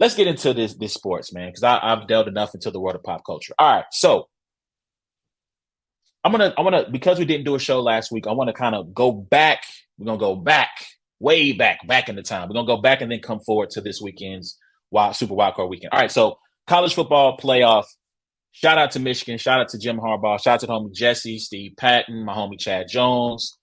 let's get into this sports, man, because I've delved enough into the world of pop culture. All right, so I'm gonna because we didn't do a show last week. I want to kind of go back. We're gonna go back, way back in the time. We're gonna go back and then come forward to this weekend's Super Wild Card weekend. All right, so college football playoff. Shout out to Michigan. Shout out to Jim Harbaugh. Shout out to the homie Jesse, Steve Patton, my homie Chad Jones,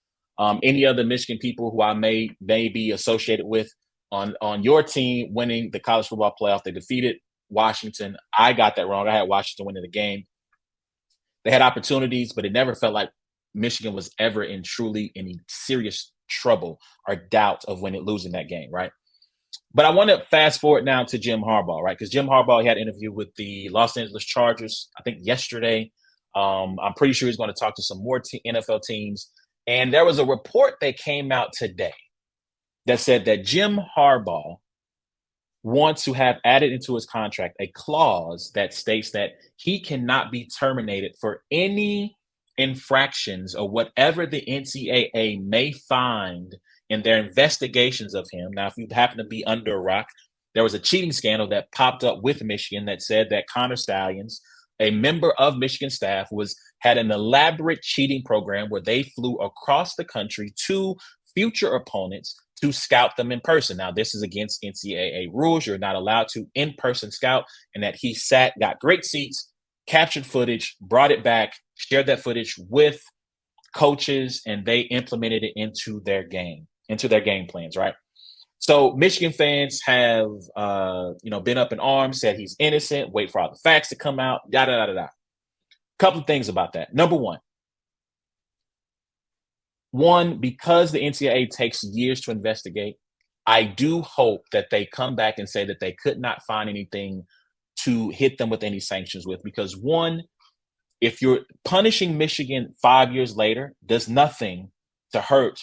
any other Michigan people who I may be associated with on your team winning the college football playoff. They defeated Washington. I got that wrong. I had Washington winning the game. They had opportunities, but it never felt like Michigan was ever in truly any serious trouble or doubt of winning losing that game, right? But I want to fast forward now to Jim Harbaugh, right? Because Jim Harbaugh, he had an interview with the Los Angeles Chargers, I think yesterday. I'm pretty sure he's going to talk to some more NFL teams. And there was a report that came out today that said that Jim Harbaugh wants to have added into his contract a clause that states that he cannot be terminated for any infractions or whatever the NCAA may find in their investigations of him. Now, if you happen to be under a rock, there was a cheating scandal that popped up with Michigan that said that Connor Stallions, a member of Michigan staff, had an elaborate cheating program where they flew across the country to future opponents to scout them in person. Now, this is against NCAA rules. You're not allowed to in-person scout, and that he got great seats, captured footage, brought it back, shared that footage with coaches, and they implemented it into their game plans, right? So Michigan fans have, been up in arms, said he's innocent, wait for all the facts to come out, da-da-da-da-da. Couple of things about that. Number one, because the NCAA takes years to investigate, I do hope that they come back and say that they could not find anything to hit them with any sanctions with. Because one, if you're punishing Michigan 5 years later, does nothing to hurt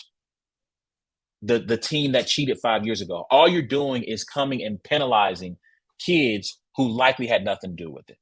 the team that cheated 5 years ago. All you're doing is coming and penalizing kids who likely had nothing to do with it.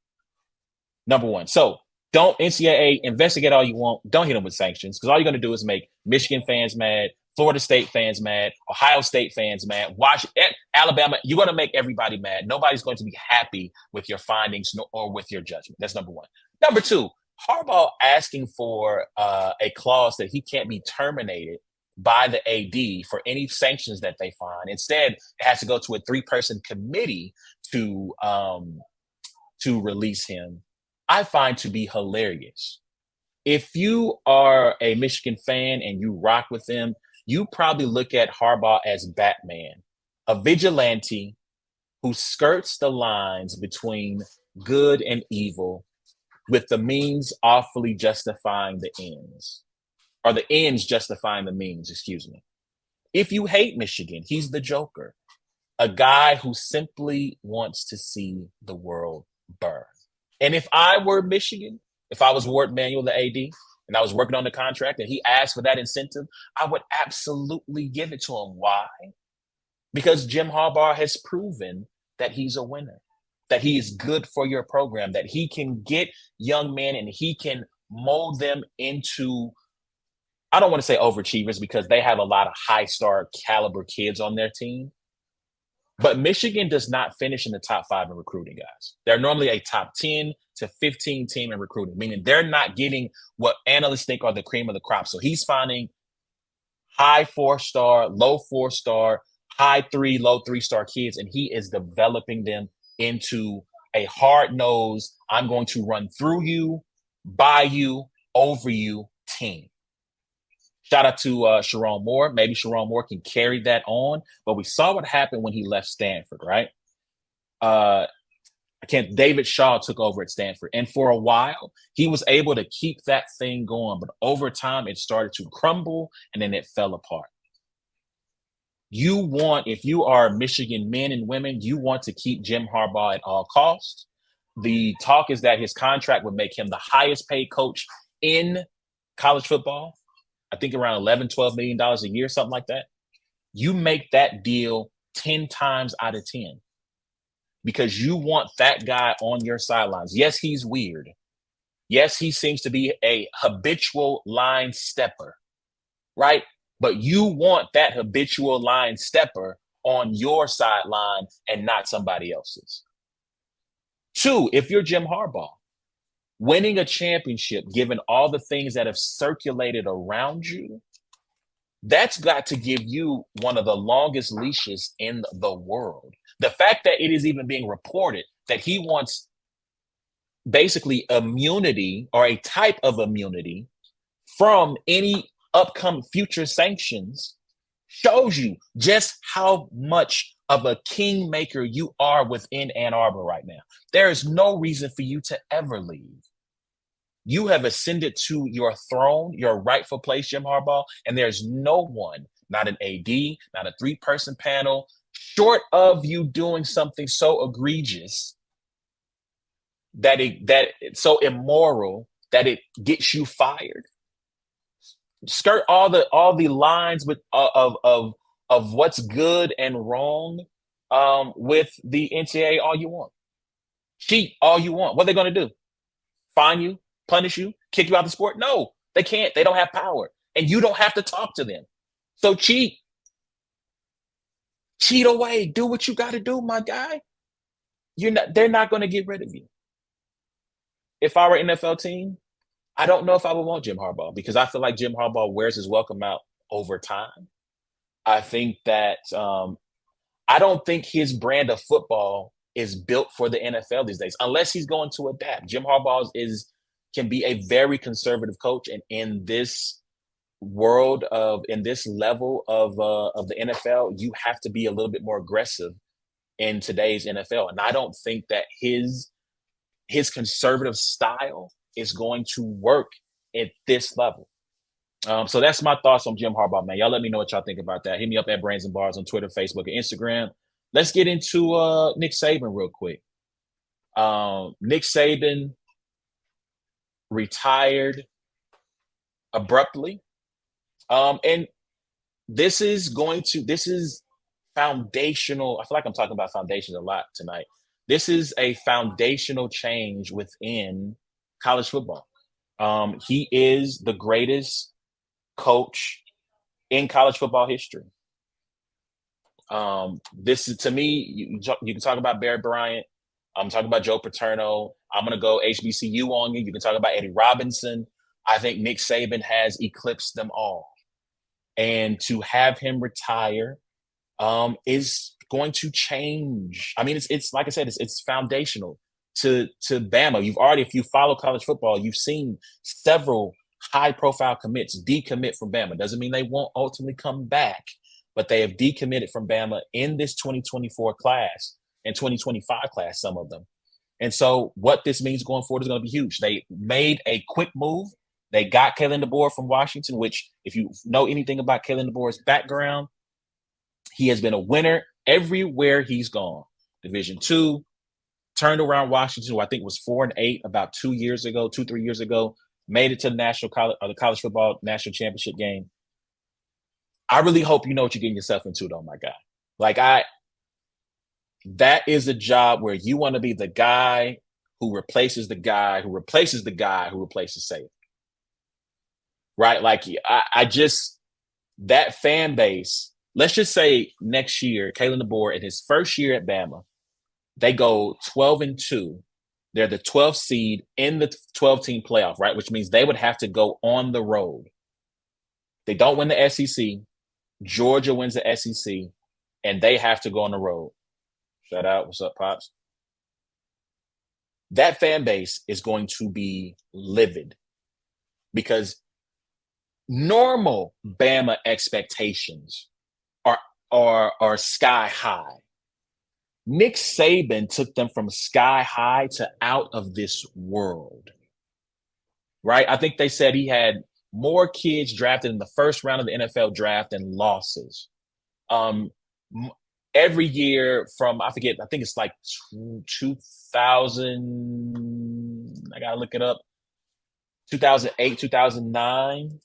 Number one. So don't NCAA investigate all you want. Don't hit them with sanctions, because all you're going to do is make Michigan fans mad, Florida State fans mad, Ohio State fans mad, Washington, Alabama. You're going to make everybody mad. Nobody's going to be happy with your findings or with your judgment. That's number one. Number two, Harbaugh asking for a clause that he can't be terminated by the AD for any sanctions that they find. Instead, it has to go to a 3-person committee to release him. I find to be hilarious. If you are a Michigan fan and you rock with them, you probably look at Harbaugh as Batman, a vigilante who skirts the lines between good and evil, with the means awfully justifying the ends, or the ends justifying the means, excuse me. If you hate Michigan, he's the Joker, a guy who simply wants to see the world burn. And if I were Michigan, if I was Ward Manuel, the AD, and I was working on the contract and he asked for that incentive, I would absolutely give it to him. Why? Because Jim Harbaugh has proven that he's a winner, that he is good for your program, that he can get young men and he can mold them into, I don't want to say overachievers, because they have a lot of high star caliber kids on their team. But Michigan does not finish in the top 5 in recruiting, guys. They're normally a top 10 to 15 team in recruiting, meaning they're not getting what analysts think are the cream of the crop. So he's finding high 4-star, low 4-star, high 3, low 3-star kids, and he is developing them into a hard-nosed, I'm going to run through you, by you, over you team. Shout out to Sharon Moore. Maybe Sharon Moore can carry that on. But we saw what happened when he left Stanford, right? David Shaw took over at Stanford. And for a while, he was able to keep that thing going. But over time, it started to crumble, and then it fell apart. If you are Michigan men and women, you want to keep Jim Harbaugh at all costs. The talk is that his contract would make him the highest paid coach in college football. I think around $11, $12 million a year, something like that. You make that deal 10 times out of 10 because you want that guy on your sidelines. Yes, he's weird. Yes, he seems to be a habitual line stepper, right? But you want that habitual line stepper on your sideline and not somebody else's. Two, if you're Jim Harbaugh, winning a championship, given all the things that have circulated around you, that's got to give you one of the longest leashes in the world. The fact that it is even being reported that he wants basically immunity or a type of immunity from any upcoming future sanctions shows you just how much of a kingmaker you are within Ann Arbor right now. There is no reason for you to ever leave. You have ascended to your throne, your rightful place, Jim Harbaugh, and there's no one, not an AD, not a three-person panel, short of you doing something so egregious that it's so immoral that it gets you fired. Skirt all the lines of what's good and wrong with the NCAA all you want. Cheat all you want. What are they going to do? Fine you? Punish you? Kick you out of the sport? No, they can't. They don't have power. And you don't have to talk to them. So cheat. Cheat away. Do what you got to do, my guy. They're not going to get rid of you. If I were an NFL team, I don't know if I would want Jim Harbaugh because I feel like Jim Harbaugh wears his welcome out over time. I think that I don't think his brand of football is built for the NFL these days, unless he's going to adapt. Jim Harbaugh can be a very conservative coach, and in this world in this level of the NFL, you have to be a little bit more aggressive in today's NFL. And I don't think that his conservative style is going to work at this level. So that's my thoughts on Jim Harbaugh, man. Y'all let me know what y'all think about that. Hit me up at Brains and Bars on Twitter, Facebook, and Instagram. Let's get into Nick Saban real quick. Nick Saban retired abruptly. And this is foundational. I feel like I'm talking about foundations a lot tonight. This is a foundational change within college football. He is the greatest coach in college football history. This is, to me, you can talk about Barry Bryant. I'm talking about Joe Paterno. I'm going to go HBCU on you. You can talk about Eddie Robinson. I think Nick Saban has eclipsed them all. And to have him retire is going to change. I mean, it's like I said, it's foundational to Bama. If you follow college football, you've seen several high-profile commits decommit from Bama. Doesn't mean they won't ultimately come back, but they have decommitted from Bama in this 2024 class and 2025 class, some of them. And so what this means going forward is going to be huge. They made a quick move. They got Kalen DeBoer from Washington, which if you know anything about Kalen DeBoer's background, he has been a winner everywhere he's gone. Division II, turned around Washington, who I think was 4-8 about 3 years ago, made it to the college football national championship game. I really hope you know what you're getting yourself into, though, my guy. That is a job where you want to be the guy who replaces the guy who replaces the guy who replaces Saban. Right? Like, that fan base, let's just say next year, Kalen DeBoer in his first year at Bama, they go 12-2. They're the 12th seed in the 12-team playoff, right? Which means they would have to go on the road. They don't win the SEC. Georgia wins the SEC, and they have to go on the road. Shout out. What's up, Pops? That fan base is going to be livid because normal Bama expectations are sky high. Nick Saban took them from sky high to out of this world, right? I think they said he had more kids drafted in the first round of the NFL draft than losses. Every year from, I think it's like 2000, I got to look it up, 2008, 2009,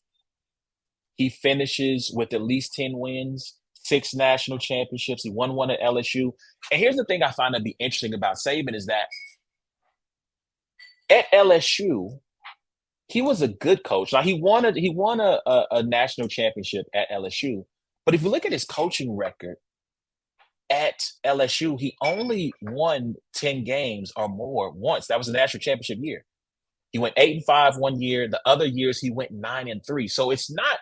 he finishes with at least 10 wins, 6 national championships. He won one at LSU. And here's the thing I find to be interesting about Saban is that at LSU, he was a good coach. Now, he won a national championship at LSU. But if you look at his coaching record, at LSU, he only won 10 games or more once. That was the national championship year. He went 8-5 one year. The other years he went 9-3. So it's not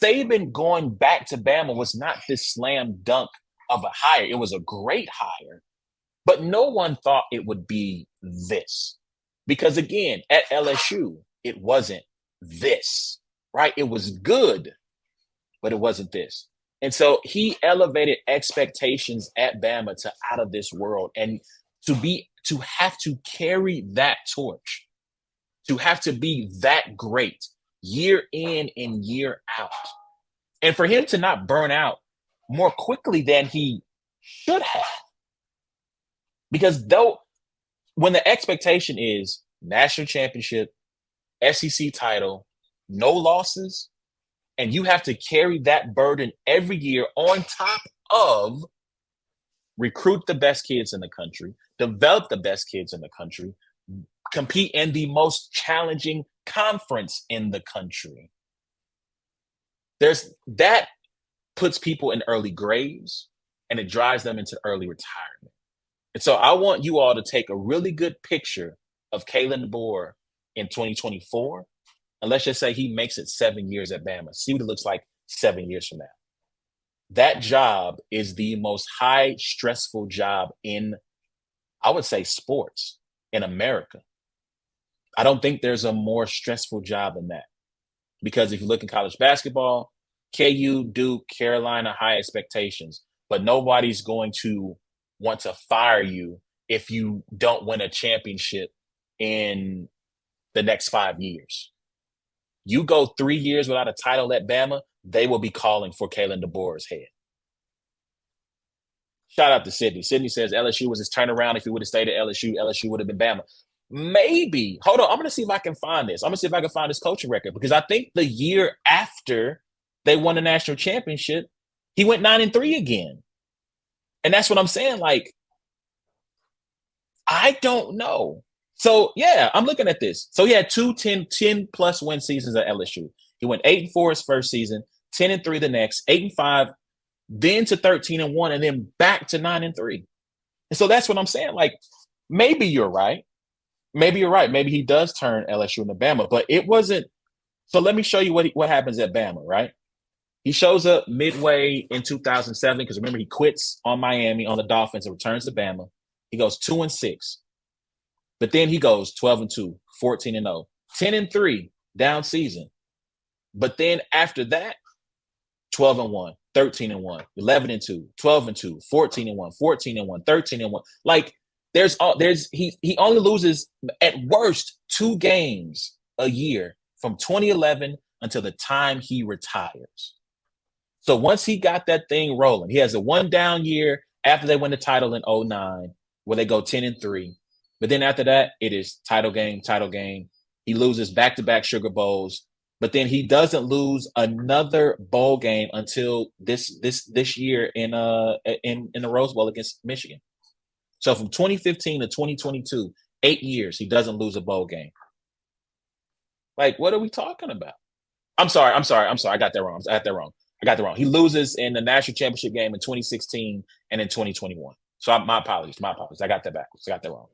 Saban going back to Bama was not this slam dunk of a hire. It was a great hire, but no one thought it would be this. Because again, at LSU, it wasn't this, right? It was good, but it wasn't this. And so he elevated expectations at Bama to out of this world. And to have to carry that torch, to have to be that great year in and year out. And for him to not burn out more quickly than he should have. Because when the expectation is national championship, SEC title, no losses, and you have to carry that burden every year on top of recruit the best kids in the country, develop the best kids in the country, compete in the most challenging conference in the country. That puts people in early graves and it drives them into early retirement. And so I want you all to take a really good picture of Kalen DeBoer in 2024. And let's just say he makes it 7 years at Bama. See what it looks like 7 years from now. That job is the most high stressful job in, I would say, sports in America. I don't think there's a more stressful job than that. Because if you look in college basketball, KU, Duke, Carolina, high expectations, but nobody's going to want to fire you if you don't win a championship in the next 5 years. You go 3 years without a title at Bama, they will be calling for Kalen DeBoer's head. Shout out to Sydney. Sydney says LSU was his turnaround. If he would have stayed at LSU, LSU would have been Bama. Maybe. Hold on. I'm going to see if I can find this. I'm going to see if I can find his coaching record because I think the year after they won the national championship, he went 9-3 again. And that's what I'm saying. Like, I don't know. So, yeah, I'm looking at this. So he had 10-plus win seasons at LSU. He went 8-4 his first season, 10-3 the next, 8-5, then to 13-1, and then back to 9-3. And so that's what I'm saying. Like, maybe you're right. Maybe you're right. Maybe he does turn LSU into Bama, but it wasn't. So let me show you what happens at Bama, right? He shows up midway in 2007 because remember he quits on Miami on the Dolphins and returns to Bama. He goes 2-6, but then he goes 12-2, 14-0, 10-3 down season. But then after that, 12-1, 13-1, 11-2, 12-2, 14-1, 14-1, 13-1. Like he only loses at worst 2 games a year from 2011 until the time he retires. So once he got that thing rolling, he has a 1 down year after they win the title in 2009 where they go 10-3. But then after that, it is title game. He loses back-to-back Sugar Bowls. But then he doesn't lose another bowl game until this year in the Rose Bowl against Michigan. So from 2015 to 2022, 8 years, he doesn't lose a bowl game. Like, what are we talking about? I'm sorry. I got that wrong. He loses in the national championship game in 2016 and in 2021. So my apologies. I got that backwards. I got that wrong.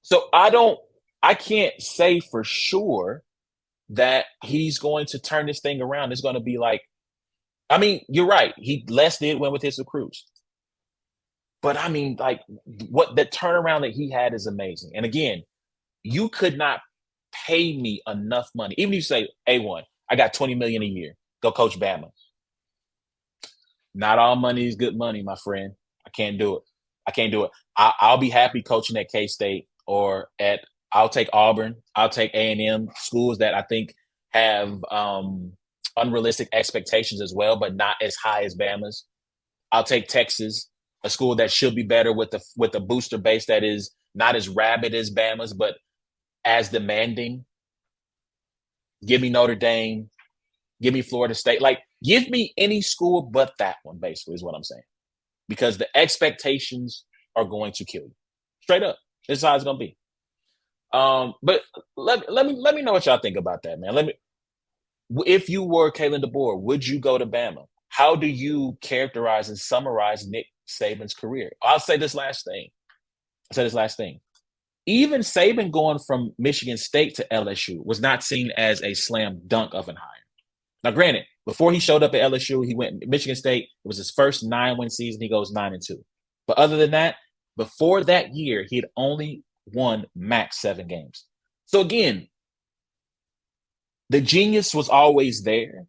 So I can't say for sure that he's going to turn this thing around. It's going to be like, I mean, you're right. Les did win with his recruits. But I mean, like, what the turnaround that he had is amazing. And again, you could not pay me enough money. Even if you say, A1, I got $20 million a year. Go coach Bama. Not all money is good money, my friend. I can't do it. I'll be happy coaching at K-State or I'll take Auburn. I'll take A&M, schools that I think have unrealistic expectations as well, but not as high as Bama's. I'll take Texas, a school that should be better with a booster base that is not as rabid as Bama's, but as demanding. Give me Notre Dame. Give me Florida State. Like, give me any school but that one, basically, is what I'm saying. Because the expectations are going to kill you. Straight up. This is how it's going to be. But let me know what y'all think about that, man. If you were Kalen DeBoer, would you go to Bama? how do you characterize and summarize Nick Saban's career? I'll say this last thing. Even Saban going from Michigan State to LSU was not seen as a slam dunk of an hire. Now, granted, before he showed up at LSU, he went Michigan State. It was his first 9-win season. He goes 9-2. But other than that, before that year, he had only won max 7 games. So again, the genius was always there.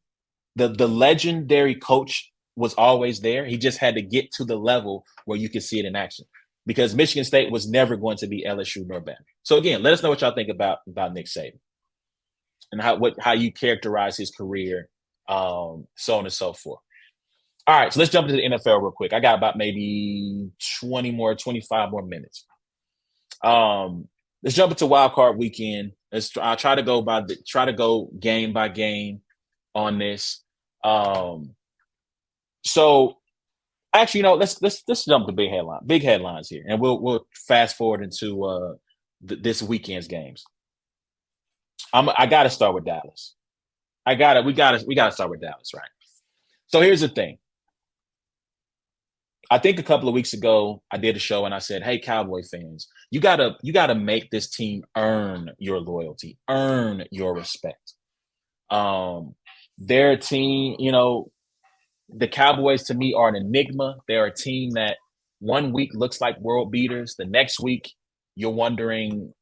The legendary coach was always there. He just had to get to the level where you could see it in action, because Michigan State was never going to be LSU nor Bama. So again, let us know what y'all think about Nick Saban and how you characterize his career, so on and so forth. All right, so let's jump into the NFL real quick. I got about maybe 25 more minutes. Let's jump into Wild Card Weekend. I'll try to go game by game on this. So actually, let's jump to big headlines here, and we'll fast forward into this weekend's games. I got to start with Dallas. We got to start with Dallas, right? So here's the thing. I think a couple of weeks ago I did a show and I said, "Hey, Cowboy fans, you gotta make this team earn your loyalty, earn your respect." They're a team, the Cowboys to me are an enigma. They're a team that one week looks like world beaters. The next week, you're wondering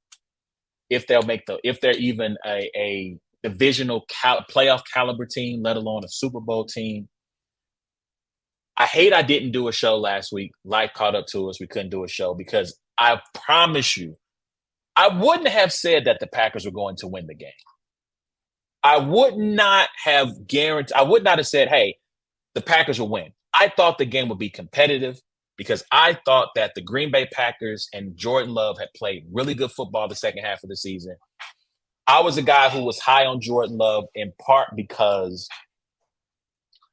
if they're even a divisional playoff caliber team, let alone a Super Bowl team. I hate I didn't do a show last week. Life caught up to us. We couldn't do a show because I promise you, I wouldn't have said that the Packers were going to win the game. I would not have said, hey, the Packers will win. I thought the game would be competitive because I thought that the Green Bay Packers and Jordan Love had played really good football the second half of the season. I was a guy who was high on Jordan Love in part because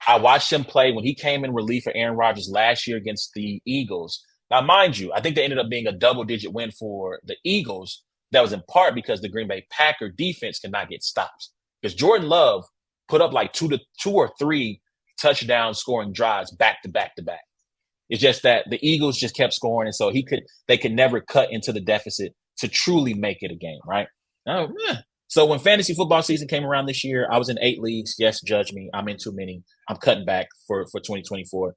I watched him play when he came in relief for Aaron Rodgers last year against the Eagles. Now, mind you, I think they ended up being a double-digit win for the Eagles. That was in part because the Green Bay Packer defense could not get stops. Because Jordan Love put up like two or three touchdown scoring drives back to back to back. It's just that the Eagles just kept scoring, and so they could never cut into the deficit to truly make it a game, right? So when fantasy football season came around this year, I was in 8 leagues. Yes, judge me. I'm in too many. I'm cutting back for 2024.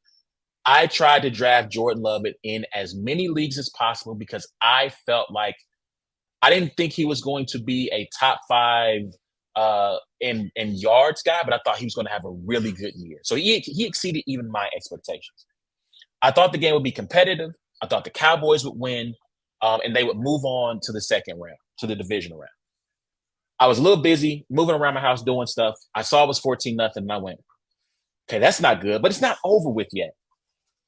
I tried to draft Jordan Love in as many leagues as possible because I felt like I didn't think he was going to be a top 5 in yards guy, but I thought he was going to have a really good year. So he exceeded even my expectations. I thought the game would be competitive. I thought the Cowboys would win, and they would move on to the second round, to the divisional round. I was a little busy moving around my house doing stuff. I saw it was 14-0, and I went, okay, that's not good, but it's not over with yet.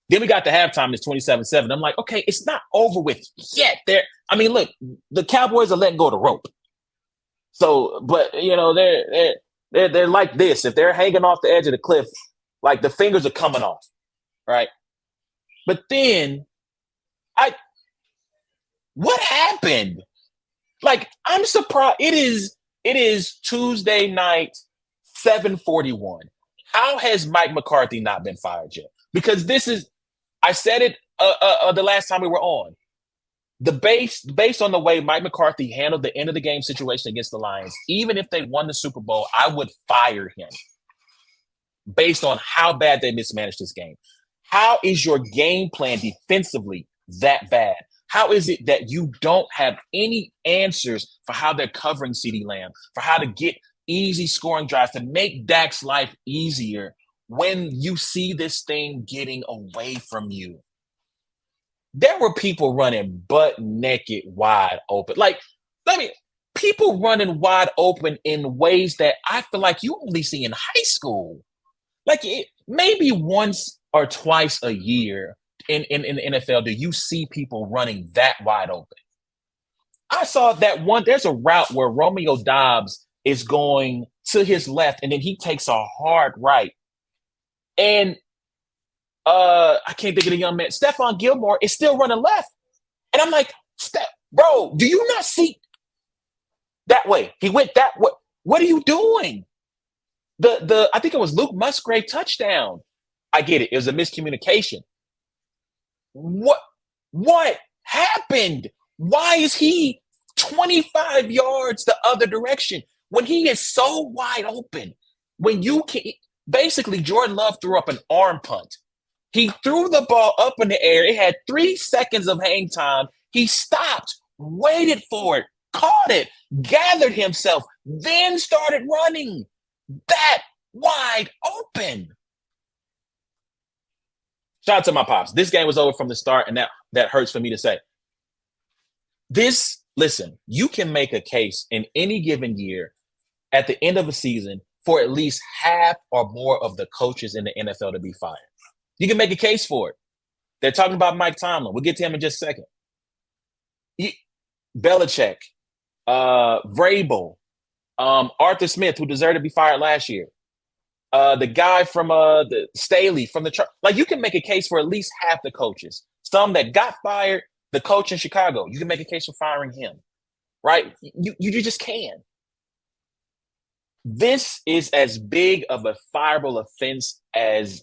Then we got to halftime, it's 27-7. I'm like, okay, it's not over with yet. Look, the Cowboys are letting go of the rope. So, but they're like this. If they're hanging off the edge of the cliff, like the fingers are coming off, right? But then, what happened? Like, I'm surprised. It is Tuesday night, 7:41. How has Mike McCarthy not been fired yet? Because I said it the last time we were on. Based on the way Mike McCarthy handled the end of the game situation against the Lions, even if they won the Super Bowl, I would fire him based on how bad they mismanaged this game. How is your game plan defensively that bad? How is it that you don't have any answers for how they're covering CeeDee Lamb, for how to get easy scoring drives, to make Dak's life easier when you see this thing getting away from you? There were people running butt naked wide open. People running wide open in ways that I feel like you only see in high school. Maybe once or twice a year in the NFL do you see people running that wide open. I saw that one. There's a route where Romeo Doubs is going to his left, and then he takes a hard right. And I can't think of the young man. Stephon Gilmore is still running left. And I'm like, bro, do you not see that way? He went that way. What are you doing? I think it was Luke Musgrave touchdown. I get it. It was a miscommunication. What happened? Why is he 25 yards the other direction when he is so wide open? When you can basically Jordan Love threw up an arm punt. He threw the ball up in the air. It had 3 seconds of hang time. He stopped, waited for it, caught it, gathered himself, then started running. That wide open. Shout out to my pops. This game was over from the start, and that hurts for me to say. Listen, you can make a case in any given year at the end of a season for at least half or more of the coaches in the NFL to be fired. You can make a case for it. They're talking about Mike Tomlin. We'll get to him in just a second. Belichick, Vrabel, Arthur Smith, who deserved to be fired last year. The guy from the Staley from the like, you can make a case for at least half the coaches. Some that got fired, the coach in Chicago, you can make a case for firing him, right? You just can. This is as big of a fireable offense as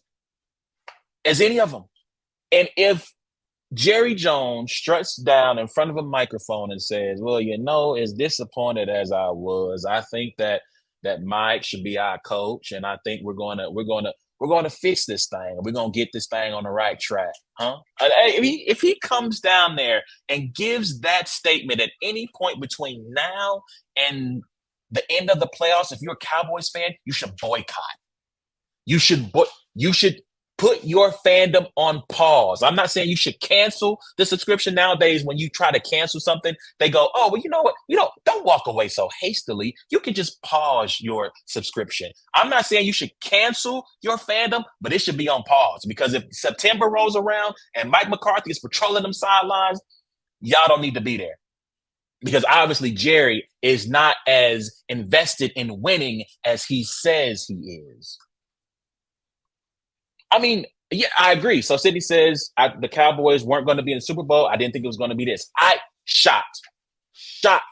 any of them. And if Jerry Jones struts down in front of a microphone and says, well, as disappointed as I was, I think that Mike should be our coach, and I think we're going to fix this thing. We're going to get this thing on the right track. Huh? If he comes down there and gives that statement at any point between now and the end of the playoffs, if you're a Cowboys fan, you should boycott. You should put your fandom on pause. I'm not saying you should cancel the subscription. Nowadays, when you try to cancel something, they go, oh, well, you know what? Don't walk away so hastily. You can just pause your subscription. I'm not saying you should cancel your fandom, but it should be on pause, because if September rolls around and Mike McCarthy is patrolling them sidelines, y'all don't need to be there. Because obviously Jerry is not as invested in winning as he says he is. I mean, yeah, I agree. So Sydney says the Cowboys weren't going to be in the Super Bowl. I didn't think it was going to be this. I shot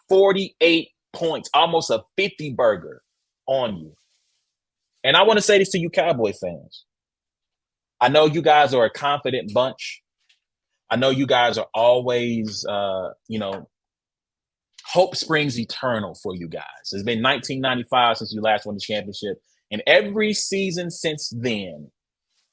48 points, almost a 50 burger on you. And I want to say this to you Cowboy fans. I know you guys are a confident bunch. I know you guys are always, hope springs eternal for you guys. It's been 1995 since you last won the championship. And every season since then,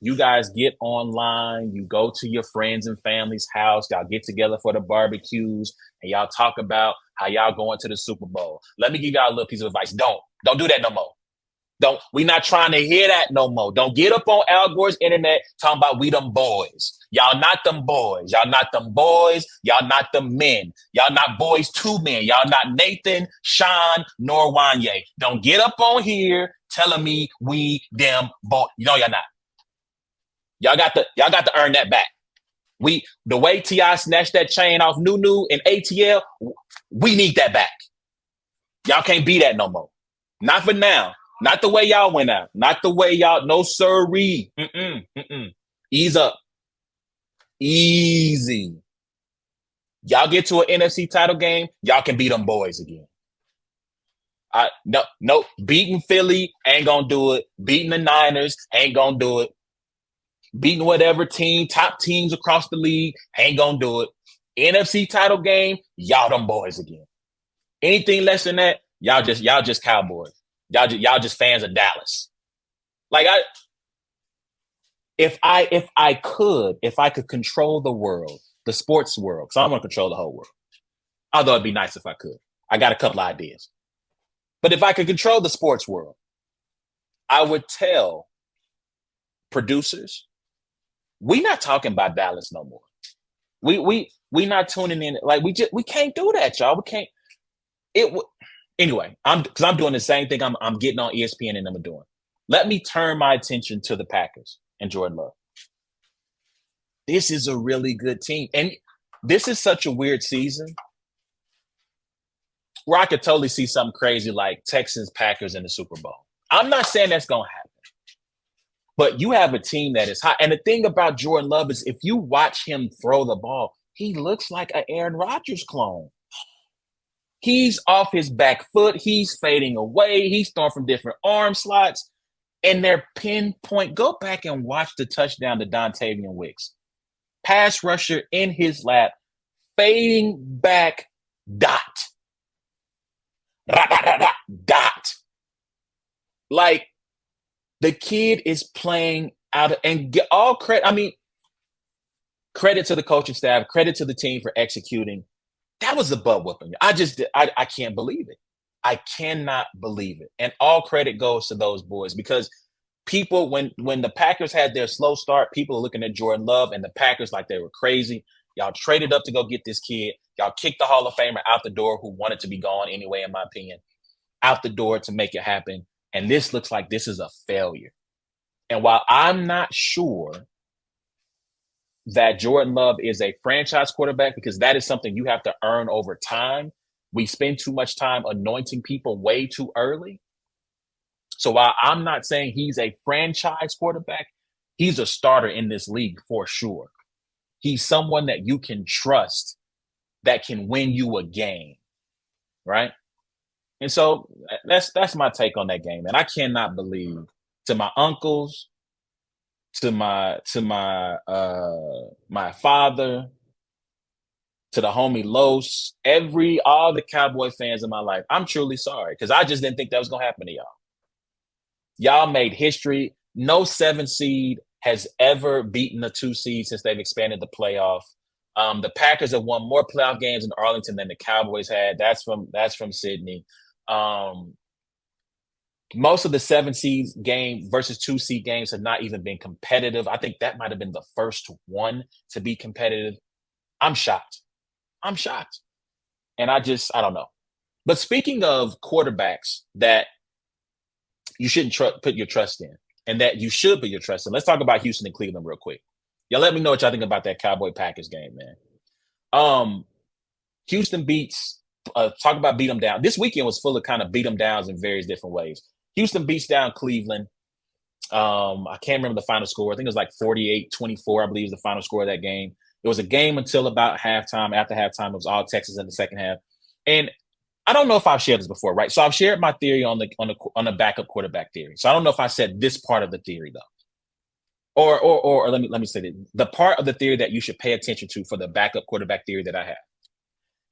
you guys get online, you go to your friends and family's house, y'all get together for the barbecues, and y'all talk about how y'all going to the Super Bowl. Let me give y'all a little piece of advice. Don't do that no more. We not trying to hear that no more. Don't get up on Al Gore's internet talking about we them boys. Y'all not them boys. Y'all not them boys. Y'all not them men. Y'all not boys to men. Y'all not Nathan, Sean, nor Wanye. Don't get up on here telling me we them boys. Y'all not. Y'all got to earn that back. The way T.I. snatched that chain off Nunu and ATL, we need that back. Y'all can't be that no more. Not for now. Not the way y'all went out. Not the way y'all. No sirree. Ease up. Easy. Y'all get to an NFC title game, y'all can beat them boys again. No. Beating Philly ain't gonna do it. Beating the Niners ain't gonna do it. Beating whatever team, top teams across the league, ain't gonna do it. NFC title game, y'all them boys again. Anything less than that, y'all just Cowboys. Y'all just fans of Dallas. Like if I could control the world, the sports world, because I don't want to control the whole world. Although it'd be nice if I could. I got a couple of ideas. But if I could control the sports world, I would tell producers, we not talking about Dallas no more. We not tuning in. Like we can't do that, y'all. We can't. Anyway, because I'm doing the same thing I'm getting on ESPN and I'm doing. Let me turn my attention to the Packers and Jordan Love. This is a really good team. And this is such a weird season where I could totally see something crazy like Texans, Packers in the Super Bowl. I'm not saying that's going to happen. But you have a team that is hot. And the thing about Jordan Love is if you watch him throw the ball, he looks like an Aaron Rodgers clone. He's off his back foot. He's fading away. He's throwing from different arm slots. And their pinpoint, go back and watch the touchdown to Dontavian Wicks. Pass rusher in his lap, fading back, dot. Dot. Like, the kid is playing out of, and get all credit. I mean, credit to the coaching staff, credit to the team for executing. That was a butt whooping. I can't believe it. I cannot believe it. And all credit goes to those boys, because people, when the Packers had their slow start, people are looking at Jordan Love and the Packers like they were crazy. Y'all traded up to go get this kid. Y'all kicked the Hall of Famer out the door, who wanted to be gone anyway, in my opinion, out the door to make it happen. And this looks like this is a failure. And while I'm not sure that Jordan Love is a franchise quarterback, because that is something you have to earn over time, we spend too much time anointing people way too early. So while I'm not saying he's a franchise quarterback, he's a starter in this league for sure. He's someone that you can trust, that can win you a game, right? And so that's my take on that game. And I cannot believe, to my uncles, to my my father, to the homie Los, all the Cowboy fans in my life, I'm truly sorry, because I just didn't think that was gonna happen to y'all. Y'all made history. No 7 seed has ever beaten a 2 seed since they've expanded the playoff. The Packers have won more playoff games in Arlington than the Cowboys had. That's from Sydney. Most of the 7 seed game versus 2 seed games have not even been competitive. I think that might have been the first one to be competitive. I'm shocked. And I don't know. But speaking of quarterbacks that you shouldn't put your trust in, and that you should put your trust in, let's talk about Houston and Cleveland real quick. Y'all let me know what y'all think about that Cowboy-Packers game, man. Houston beats, talk about beat them down. This weekend was full of kind of beat them downs in various different ways. Houston beats down Cleveland. I can't remember the final score. I think it was like 48-24, I believe, is the final score of that game. It was a game until about halftime. After halftime, it was all Texas in the second half. And I don't know if I've shared this before, right? So I've shared my theory on the backup quarterback theory. So I don't know if I said this part of the theory, though. Or let me say that the part of the theory that you should pay attention to for the backup quarterback theory that I have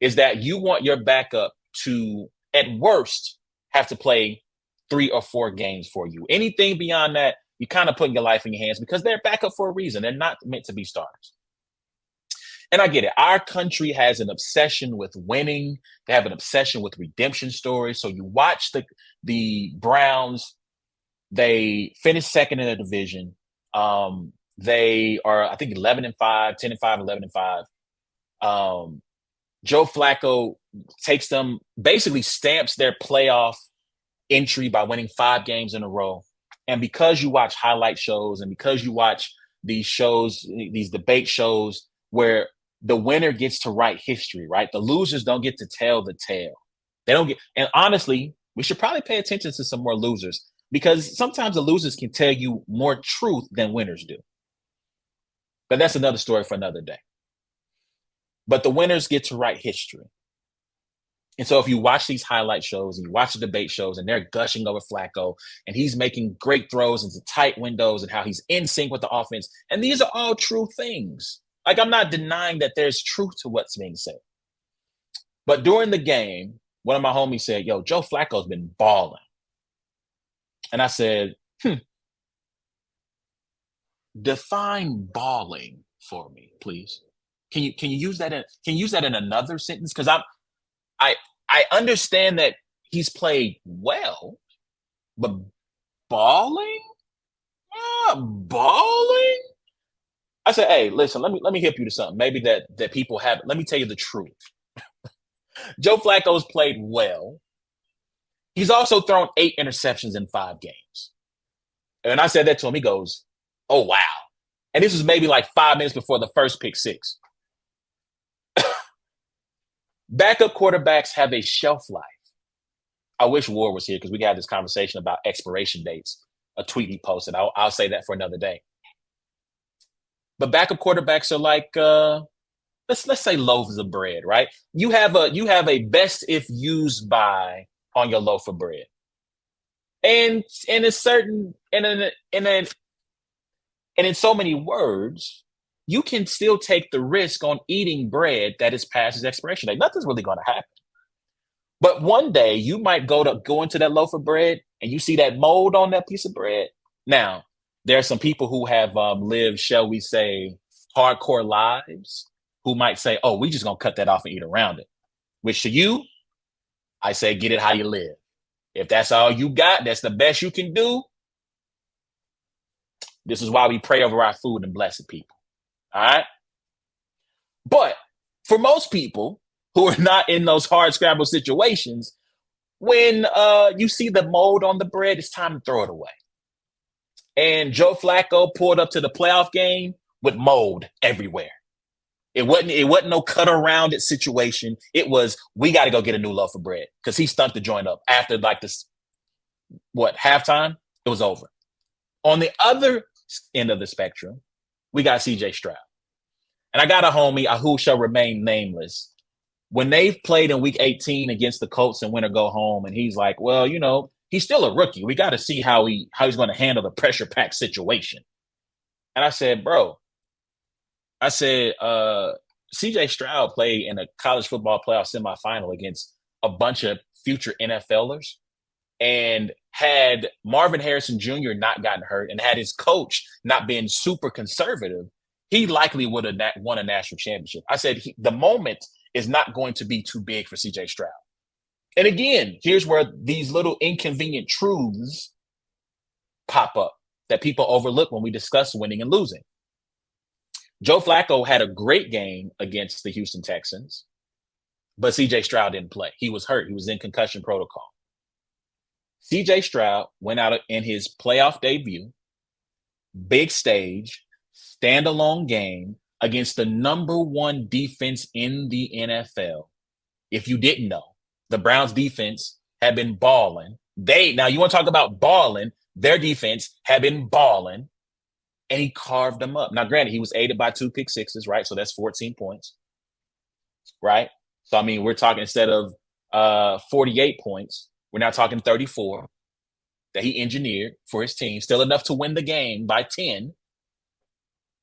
is that you want your backup to, at worst, have to play 3 or 4 games for you. Anything beyond that, you're kind of putting your life in your hands, because they're backup for a reason. They're not meant to be starters. And I get it. Our country has an obsession with winning. They have an obsession with redemption stories. So you watch the Browns. They finished second in the division. They are, I think, 11-5, 10-5, 11-5. Joe Flacco takes them, basically stamps their playoff entry by winning 5 games in a row. And because you watch highlight shows, and because you watch these shows, these debate shows where the winner gets to write history, right? The losers don't get to tell the tale. They don't get, and honestly, we should probably pay attention to some more losers, because sometimes the losers can tell you more truth than winners do. But that's another story for another day. But the winners get to write history. And so if you watch these highlight shows and you watch the debate shows, and they're gushing over Flacco, and he's making great throws into tight windows, and how he's in sync with the offense, and these are all true things. Like, I'm not denying that there's truth to what's being said. But during the game, one of my homies said, yo, Joe Flacco's been balling. And I said, define balling for me, please. Can you use that in another sentence? Because I understand that he's played well, but balling? Balling? I said, hey, listen, let me hip you to something. Maybe that people have. Let me tell you the truth. Joe Flacco's played well. He's also thrown 8 interceptions in 5 games. And I said that to him. He goes, oh, wow. And this was maybe like 5 minutes before the first pick six. Backup quarterbacks have a shelf life. I wish Ward was here, because we had this conversation about expiration dates, a tweet he posted. I'll say that for another day. But backup quarterbacks are like, let's say loaves of bread, right? You have a best if used by on your loaf of bread. And in a certain and in so many words, you can still take the risk on eating bread that is past its expiration date. Nothing's really going to happen. But one day you might go into that loaf of bread and you see that mold on that piece of bread. Now, there are some people who have lived, shall we say, hardcore lives who might say, "Oh, we just gonna cut that off and eat around it." Which to you, I say, get it how you live. If that's all you got, that's the best you can do. This is why we pray over our food and bless the people. All right. But for most people who are not in those hard scrabble situations, when you see the mold on the bread, it's time to throw it away. And Joe Flacco pulled up to the playoff game with mold everywhere. It wasn't no cut around it situation. It was, we got to go get a new loaf of bread because he stunk the joint up after like this, halftime? It was over. On the other end of the spectrum, we got CJ Stroud. And I got a homie, who shall remain nameless. When they played in week 18 against the Colts and win or go home, and he's like, well, he's still a rookie. We got to see how he's going to handle the pressure pack situation. And I said, bro, CJ Stroud played in a college football playoff semifinal against a bunch of future NFLers. And had Marvin Harrison Jr. not gotten hurt and had his coach not been super conservative, he likely would have won a national championship. I said the moment is not going to be too big for CJ Stroud. And again, here's where these little inconvenient truths pop up that people overlook when we discuss winning and losing. Joe Flacco had a great game against the Houston Texans, but CJ Stroud didn't play. He was hurt. He was in concussion protocol. CJ Stroud went out in his playoff debut, big stage, standalone game against the number one defense in the NFL. If you didn't know, the Browns defense had been balling. Now you want to talk about balling, their defense had been balling, and he carved them up. Now, granted, he was aided by 2 pick sixes, right? So that's 14 points, right? So, I mean, we're talking instead of 48 points, we're now talking 34 that he engineered for his team. Still enough to win the game by 10.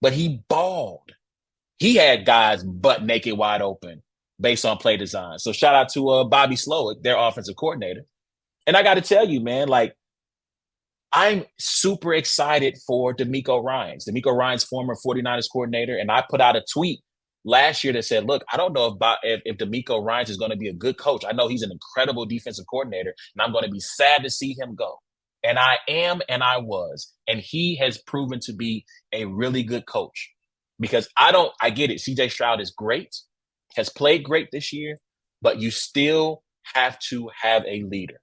But he balled. He had guys butt naked wide open based on play design. So shout out to Bobby Slowick, their offensive coordinator. And I got to tell you, man, like, I'm super excited for DeMeco Ryans. DeMeco Ryans, former 49ers coordinator. And I put out a tweet last year that said, look, I don't know if DeMeco Ryans is going to be a good coach. I know he's an incredible defensive coordinator, and I'm going to be sad to see him go. And I am, and I was. And he has proven to be a really good coach. Because I get it. CJ Stroud is great, has played great this year, but you still have to have a leader.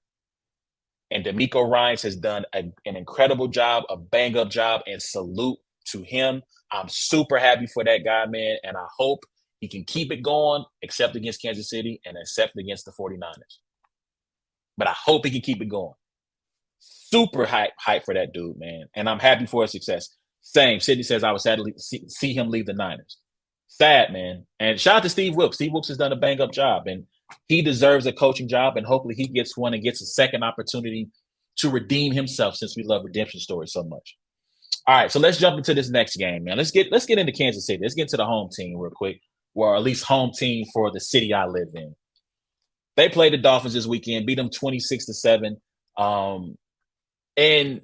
And DeMeco Ryans has done an incredible job, a bang-up job, and salute to him. I'm super happy for that guy, man, and I hope he can keep it going, except against Kansas City and except against the 49ers. But I hope he can keep it going. Super hype for that dude, man, and I'm happy for his success. Same. Sydney says I was sad to see him leave the Niners. Sad, man. And shout out to Steve Wilkes. Steve Wilkes has done a bang-up job, and he deserves a coaching job, and hopefully he gets one and gets a second opportunity to redeem himself, since we love redemption stories so much. All right, so let's jump into this next game, man. Let's get into Kansas City. Let's get into the home team real quick, or at least home team for the city I live in. They played the Dolphins this weekend, beat them 26-7. And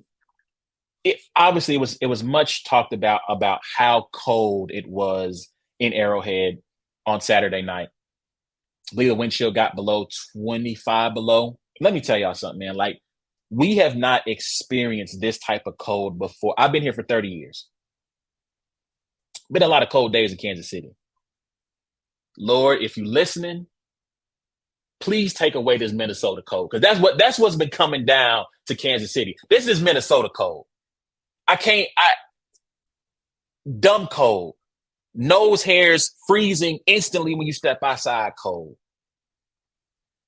it was much talked about how cold it was in Arrowhead on Saturday night. I believe the wind chill got below 25 below. Let me tell y'all something, man. Like, we have not experienced this type of cold before. I've been here for 30 years. Been a lot of cold days in Kansas City. Lord, if you're listening, please take away this Minnesota cold, because that's what's been coming down to Kansas City. This is Minnesota cold. Dumb cold. Nose hairs freezing instantly when you step outside cold.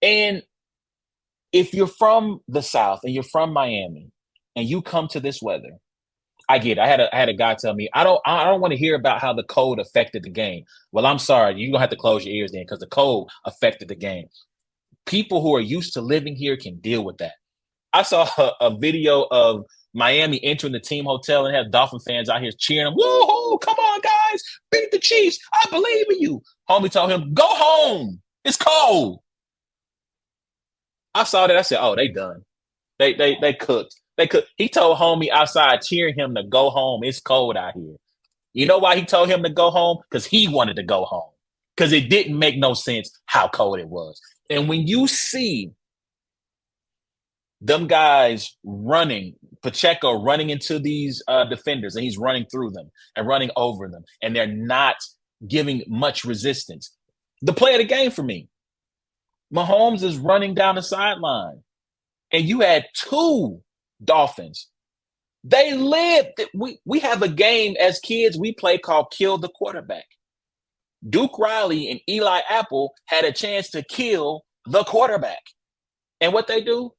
And if you're from the South and you're from Miami and you come to this weather, I get it. I had a guy tell me, I don't want to hear about how the cold affected the game. Well, I'm sorry. You're going to have to close your ears then, because the cold affected the game. People who are used to living here can deal with that. I saw a video of Miami entering the team hotel and have Dolphin fans out here cheering them. Woo-hoo, come on, guys. Beat the Chiefs. I believe in you. Homie told him, go home. It's cold. I saw that. I said, oh, they done. They cooked. They cooked. He told homie outside cheering him to go home. It's cold out here. You know why he told him to go home? Because he wanted to go home. Because it didn't make no sense how cold it was. And when you see them guys running, Pacheco running into these defenders, and he's running through them and running over them, and they're not giving much resistance. The play of the game for me, Mahomes is running down the sideline, and you had two Dolphins. They lived. We have a game as kids we play called Kill the Quarterback. Duke Riley and Eli Apple had a chance to kill the quarterback. And what they do?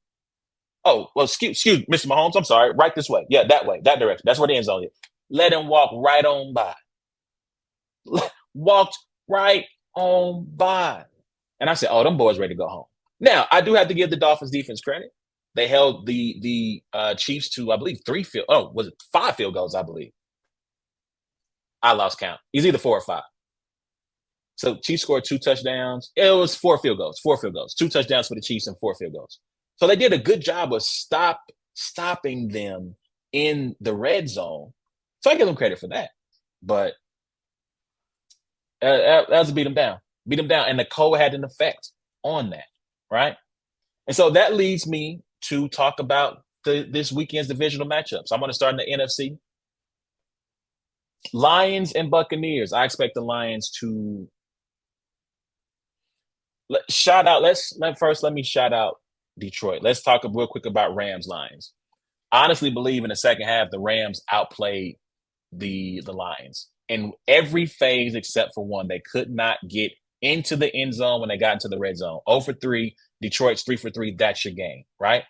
Oh, well, excuse Mr. Mahomes. I'm sorry. Right this way. Yeah, that way, that direction. That's where the end zone is. Let him walk right on by. Walked right on by. And I said, oh, them boys ready to go home. Now, I do have to give the Dolphins defense credit. They held the Chiefs to, I believe, 5 field goals, I believe. I lost count. It's either 4 or 5. So Chiefs scored 2 touchdowns. It was 4 field goals. 4 field goals. 2 touchdowns for the Chiefs and 4 field goals. So they did a good job of stopping them in the red zone. So I give them credit for that. But that was to beat them down. Beat them down. And the cold had an effect on that, right? And so that leads me to talk about this weekend's divisional matchups. I'm going to start in the NFC. Lions and Buccaneers. I expect the Lions to let me shout out Detroit. Let's talk real quick about Rams Lions. I honestly believe in the second half, the Rams outplayed the Lions in every phase except for one. They could not get into the end zone when they got into the red zone. 0 for 3, Detroit's 3 for 3. That's your game, right?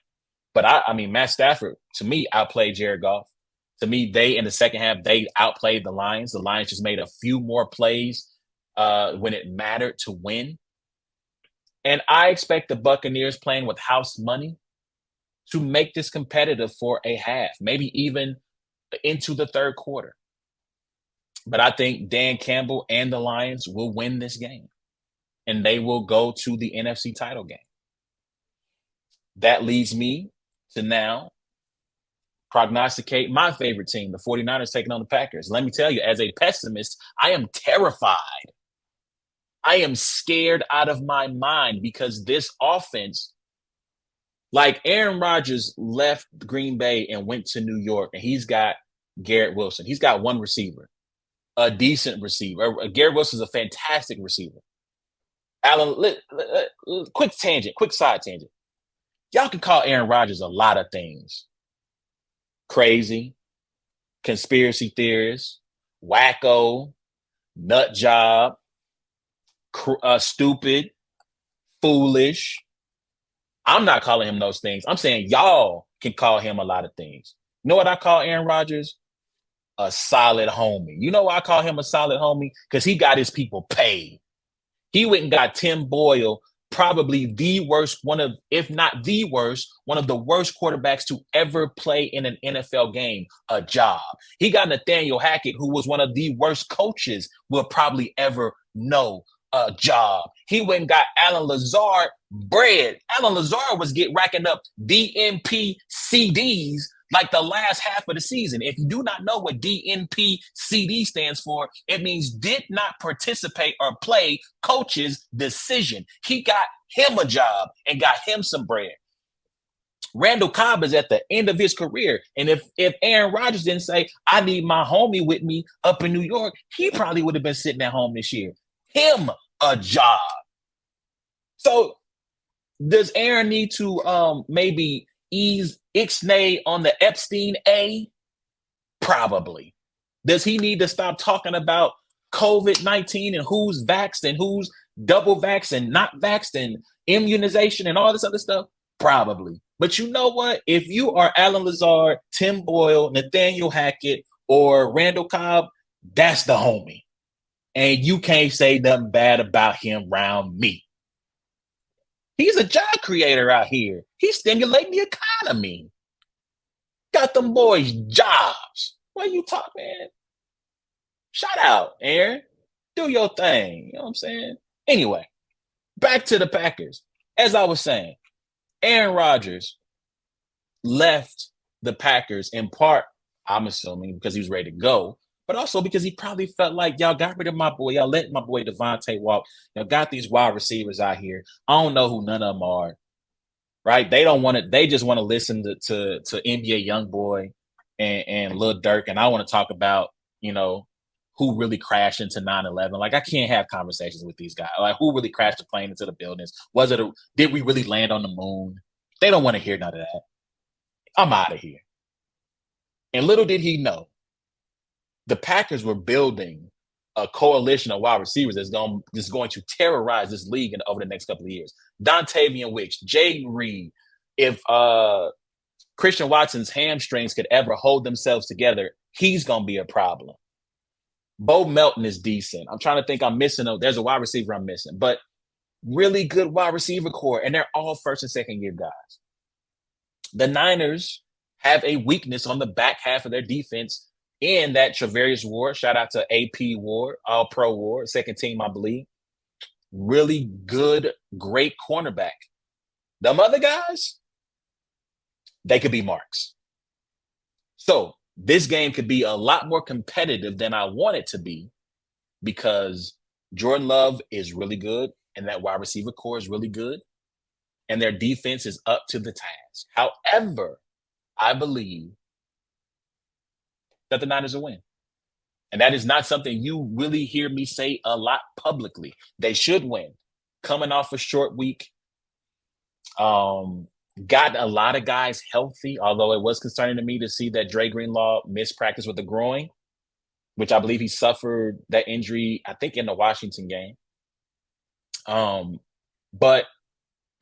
But I mean, Matt Stafford, to me, outplayed Jared Goff. To me, in the second half, they outplayed the Lions. The Lions just made a few more plays when it mattered to win. And I expect the Buccaneers, playing with house money, to make this competitive for a half, maybe even into the third quarter. But I think Dan Campbell and the Lions will win this game, and they will go to the NFC title game. That leads me to now prognosticate my favorite team, the 49ers, taking on the Packers. Let me tell you, as a pessimist, I am terrified. I am scared out of my mind because this offense, like Aaron Rodgers left Green Bay and went to New York, and he's got Garrett Wilson. He's got one receiver, a decent receiver. Garrett Wilson's a fantastic receiver. Alan, quick side tangent. Y'all can call Aaron Rodgers a lot of things. Crazy, conspiracy theorist, wacko, nut job, stupid, foolish. I'm not calling him those things. I'm saying y'all can call him a lot of things. You know what I call Aaron Rodgers? A solid homie. You know why I call him a solid homie? Because he got his people paid. He went and got Tim Boyle, probably the worst, if not the worst, one of the worst quarterbacks to ever play in an NFL game, a job. He got Nathaniel Hackett, who was one of the worst coaches we'll probably ever know, a job. He went and got Alan Lazard bread. Alan Lazard was racking up DNP CDs like the last half of the season. If you do not know what DNP CD stands for, it means did not participate or play coach's decision. He got him a job and got him some bread. Randall Cobb is at the end of his career. And if Aaron Rodgers didn't say, I need my homie with me up in New York, he probably would have been sitting at home this year. Him a job. So does Aaron need to maybe ease Ixnay on the Epstein A? Probably. Does he need to stop talking about COVID-19 and who's vaxxed and who's double vaxxed and not vaxxed and immunization and all this other stuff? Probably. But you know what? If you are Alan Lazard, Tim Boyle, Nathaniel Hackett, or Randall Cobb, that's the homie. And you can't say nothing bad about him around me. He's a job creator out here. He's stimulating the economy. Got them boys jobs. What you talk, man? Shout out, Aaron. Do your thing. You know what I'm saying? Anyway, back to the Packers. As I was saying, Aaron Rodgers left the Packers in part, I'm assuming, because he was ready to go, but also because he probably felt like y'all got rid of my boy. Y'all let my boy Devontae walk. Y'all got these wide receivers out here. I don't know who none of them are. Right? They don't want to. They just want to listen to NBA YoungBoy and Lil Durk, and I want to talk about who really crashed into 9/11. Like I can't have conversations with these guys. Like who really crashed the plane into the buildings? Did we really land on the moon? They don't want to hear none of that. I'm out of here. And little did he know, the Packers were building a coalition of wide receivers that's going to terrorize this league over the next couple of years. Dontavian Wicks, Jay Reed. If Christian Watson's hamstrings could ever hold themselves together, he's going to be a problem. Bo Melton is decent. I'm trying to think I'm missing. There's a wide receiver I'm missing, but really good wide receiver core, and they're all first and second year guys. The Niners have a weakness on the back half of their defense in that Travarius Ward, shout out to AP Ward, All-Pro Ward, second team, I believe. Really good, great cornerback. Them other guys, they could be marks. So this game could be a lot more competitive than I want it to be because Jordan Love is really good and that wide receiver core is really good and their defense is up to the task. However, I believe that the Niners will win. And that is not something you really hear me say a lot publicly. They should win. Coming off a short week, got a lot of guys healthy, although it was concerning to me to see that Dre Greenlaw missed practice with the groin, which I believe he suffered that injury, I think, in the Washington game. But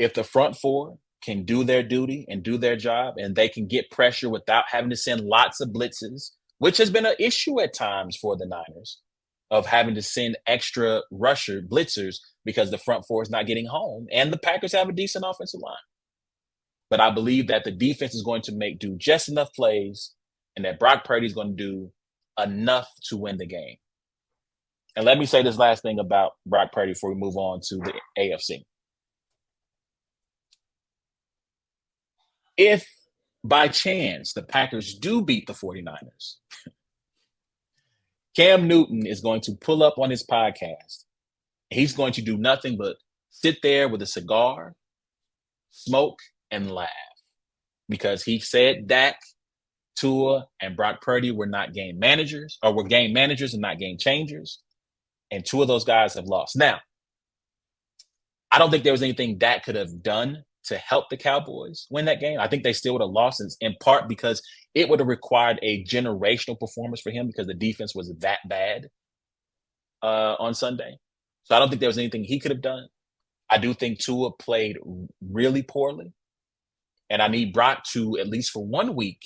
if the front four can do their duty and do their job and they can get pressure without having to send lots of blitzes, which has been an issue at times for the Niners of having to send extra blitzers because the front four is not getting home. And the Packers have a decent offensive line. But I believe that the defense is going to do just enough plays and that Brock Purdy is going to do enough to win the game. And let me say this last thing about Brock Purdy before we move on to the AFC. If by chance the Packers do beat the 49ers, Cam Newton is going to pull up on his podcast. He's going to do nothing but sit there with a cigar, smoke, and laugh. Because he said Dak, Tua, and Brock Purdy were not game managers, or were game managers and not game changers. And two of those guys have lost. Now, I don't think there was anything Dak could have done to help the Cowboys win that game. I think they still would have lost in part because it would have required a generational performance for him because the defense was that bad on Sunday. So I don't think there was anything he could have done. I do think Tua played really poorly. And I need Brock to, at least for 1 week,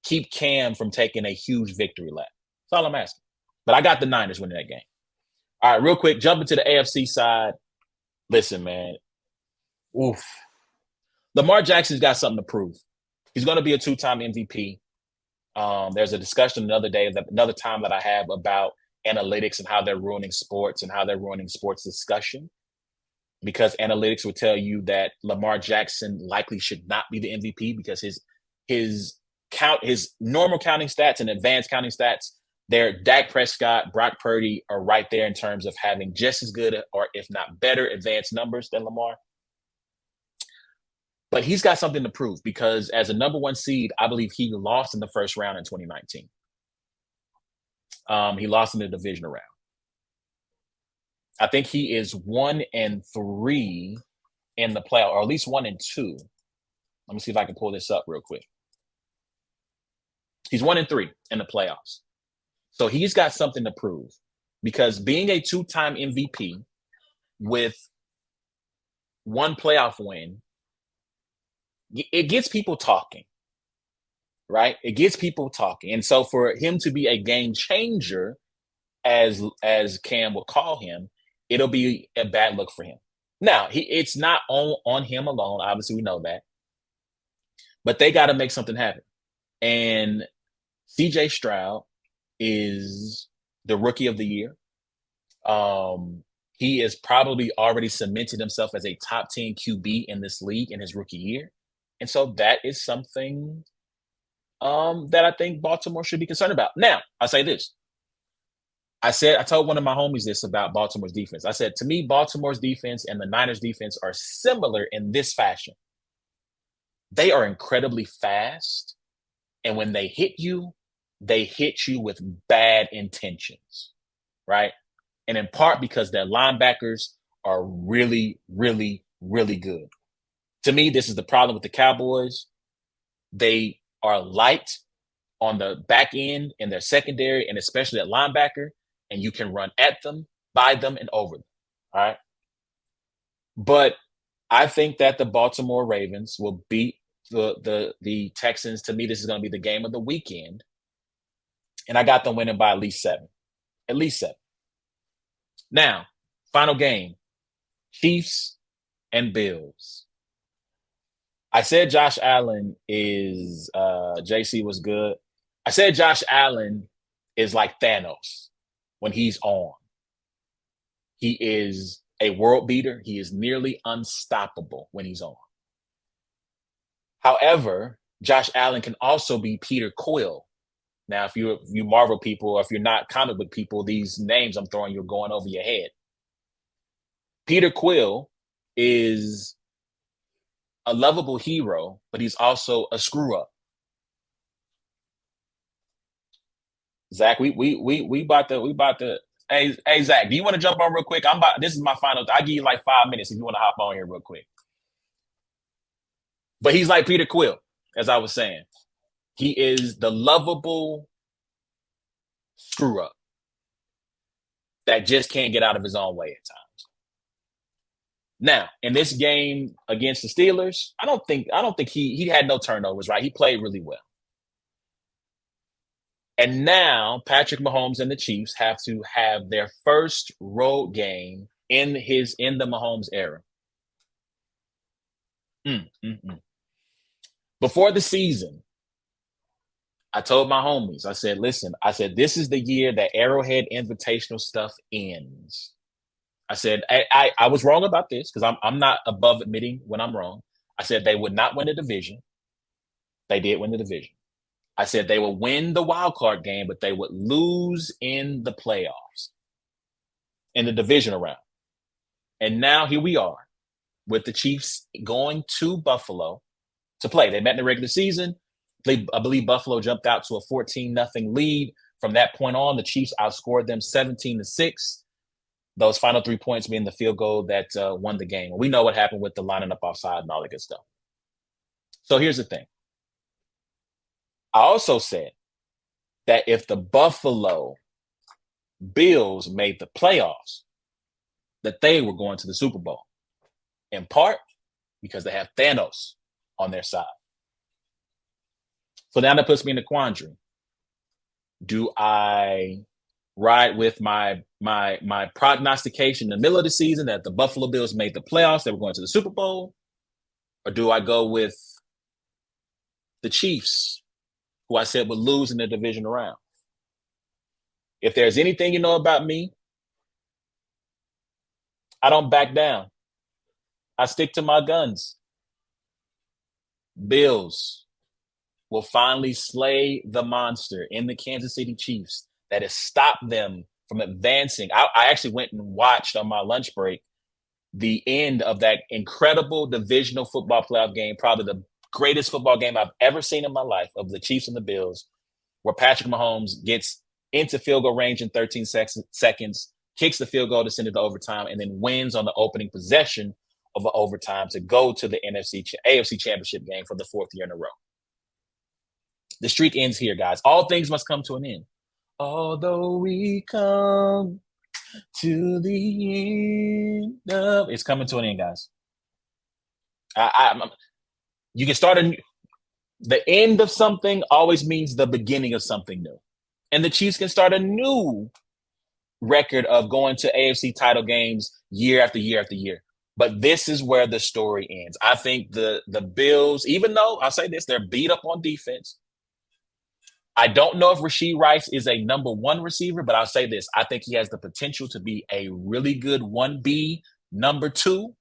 keep Cam from taking a huge victory lap. That's all I'm asking. But I got the Niners winning that game. All right, real quick, jumping to the AFC side. Listen, man. Oof. Lamar Jackson's got something to prove. He's going to be a 2-time MVP. There's a discussion another time that I have about analytics and how they're ruining sports and how they're ruining sports discussion. Because analytics would tell you that Lamar Jackson likely should not be the MVP because his normal counting stats and advanced counting stats, they're Dak Prescott, Brock Purdy are right there in terms of having just as good or if not better advanced numbers than Lamar. But he's got something to prove because as a number 1 seed, I believe he lost in the first round in 2019. He lost in the divisional round. I think he is 1-3 in the playoff, or at least 1-2. Let me see if I can pull this up real quick. He's 1-3 in the playoffs. So he's got something to prove because being a 2-time MVP with 1 playoff win, it gets people talking, right? It gets people talking. And so for him to be a game changer, as Cam will call him, it'll be a bad look for him. Now, it's not on him alone. Obviously, we know that. But they got to make something happen. And CJ Stroud is the rookie of the year. He is probably already cemented himself as a top 10 QB in this league in his rookie year. And so that is something that I think Baltimore should be concerned about. Now, I'll say this. I told one of my homies this about Baltimore's defense. I said, to me, Baltimore's defense and the Niners defense are similar in this fashion. They are incredibly fast. And when they hit you with bad intentions, right? And in part because their linebackers are really, really, really good. To me, this is the problem with the Cowboys. They are light on the back end in their secondary and especially at linebacker, and you can run at them, by them, and over them. All right. But I think that the Baltimore Ravens will beat the Texans. To me, this is going to be the game of the weekend. And I got them winning by at least 7. At least 7. Now, final game, Chiefs and Bills. I said Josh Allen is JC was good. I said Josh Allen is like Thanos when he's on. He is a world beater. He is nearly unstoppable when he's on. However, Josh Allen can also be Peter Quill. Now, if you Marvel people, or if you're not comic book people, these names I'm throwing you are going over your head. Peter Quill is a lovable hero, but he's also a screw up. Zach, we about to. Hey Zach, do you want to jump on real quick? This is my final. I give you like 5 minutes if you want to hop on here real quick. But he's like Peter Quill, as I was saying. He is the lovable screw up that just can't get out of his own way at times. Now, in this game against the Steelers, I don't think he had no turnovers, right? He played really well. And now Patrick Mahomes and the Chiefs have to have their first road game in the Mahomes era. Before the season, I told my homies, I said, listen, this is the year that Arrowhead Invitational stuff ends. I said, I was wrong about this because I'm not above admitting when I'm wrong. I said they would not win the division. They did win the division. I said they would win the wild card game, but they would lose in the playoffs, in the divisional round. And now here we are with the Chiefs going to Buffalo to play. They met in the regular season. I believe Buffalo jumped out to a 14-0 lead. From that point on, the Chiefs outscored them 17-6. Those final 3 points being the field goal that won the game. We know what happened with the lining up offside and all that good stuff. So here's the thing. I also said that if the Buffalo Bills made the playoffs, that they were going to the Super Bowl, in part because they have Thanos on their side. So now that puts me in a quandary. Do I ride with my prognostication in the middle of the season that the Buffalo Bills made the playoffs, they were going to the Super Bowl? Or do I go with the Chiefs, who I said would lose in the division round? If there's anything you know about me, I don't back down. I stick to my guns. Bills will finally slay the monster in the Kansas City Chiefs that has stopped them from advancing. I actually went and watched on my lunch break the end of that incredible divisional football playoff game, probably the greatest football game I've ever seen in my life, of the Chiefs and the Bills, where Patrick Mahomes gets into field goal range in 13 seconds, kicks the field goal to send it to overtime, and then wins on the opening possession of an overtime to go to the AFC Championship game for the 4th year in a row. The streak ends here, guys. All things must come to an end. Although we come to the end of... It's coming to an end, guys. You can start the end of something always means the beginning of something new. And the Chiefs can start a new record of going to AFC title games year after year after year. But this is where the story ends. I think the Bills, even though I'll say this, they're beat up on defense. I don't know if Rashee Rice is a number one receiver, but I'll say this. I think he has the potential to be a really good 1B number two.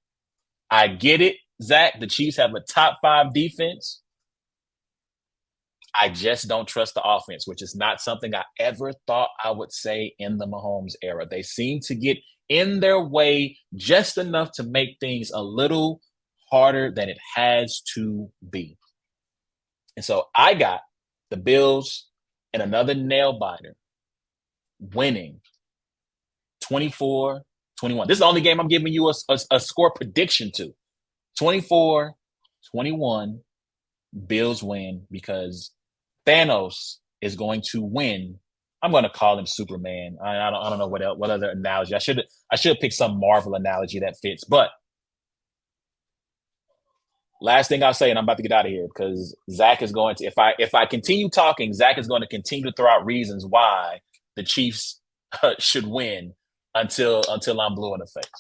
I get it, Zach. The Chiefs have a top 5 defense. I just don't trust the offense, which is not something I ever thought I would say in the Mahomes era. They seem to get in their way just enough to make things a little harder than it has to be. And so I got the Bills and another nail biter winning 24-21. This is the only game I'm giving you a score prediction to. 24-21, Bills win because Thanos is going to win. I'm going to call him Superman. I don't know what other analogy. I should have picked some Marvel analogy that fits. But last thing I'll say, and I'm about to get out of here because Zach is going to. If I continue talking, Zach is going to continue to throw out reasons why the Chiefs should win until I'm blue in the face.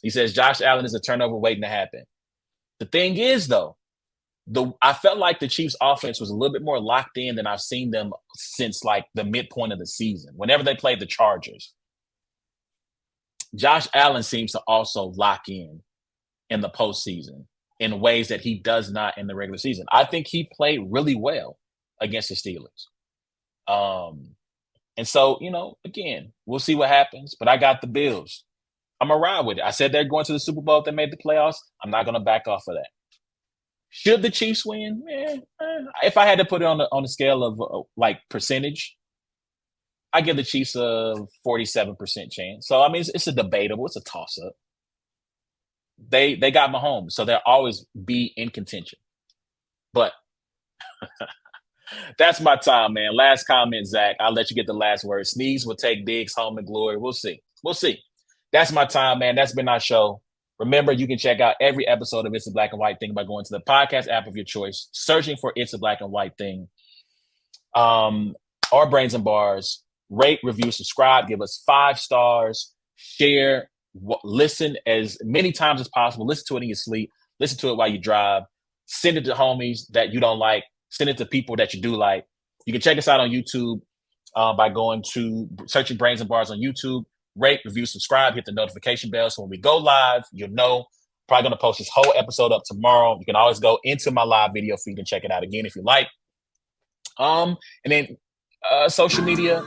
He says Josh Allen is a turnover waiting to happen. The thing is, though, I felt like the Chiefs' offense was a little bit more locked in than I've seen them since like the midpoint of the season. Whenever they played the Chargers, Josh Allen seems to also lock in the postseason in ways that he does not in the regular season. I think he played really well against the Steelers. And so, again, we'll see what happens. But I got the Bills. I'm going to ride with it. I said they're going to the Super Bowl if they made the playoffs. I'm not going to back off of that. Should the Chiefs win? If I had to put it on a scale of like percentage, I give the Chiefs a 47% chance. So, I mean, it's a debatable. It's a toss-up. They got Mahomes, so they'll always be in contention. But that's my time, man. Last comment, Zach. I'll let you get the last word. Sneeze will take Diggs home in glory. We'll see. That's my time, man. That's been our show. Remember, you can check out every episode of It's a Black and White Thing by going to the podcast app of your choice, searching for It's a Black and White Thing, or Brains and Bars. Rate, review, subscribe, give us 5 stars, share, listen as many times as possible. Listen to it in your sleep. Listen to it while you drive. Send it to homies that you don't like. Send it to people that you do like. You can check us out on YouTube by going to searching Brains and Bars on YouTube. Rate, review, subscribe, hit the notification bell. So when we go live, you'll know. Probably going to post this whole episode up tomorrow. You can always go into my live video feed and check it out again if you like. And then social media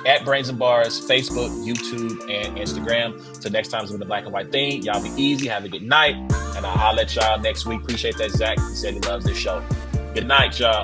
at Brains and Bars, Facebook, YouTube, and Instagram. So next time it's with the Black and White Thing. Y'all be easy. Have a good night. And I'll let y'all next week. Appreciate that, Zach. He said he loves this show. Good night, y'all.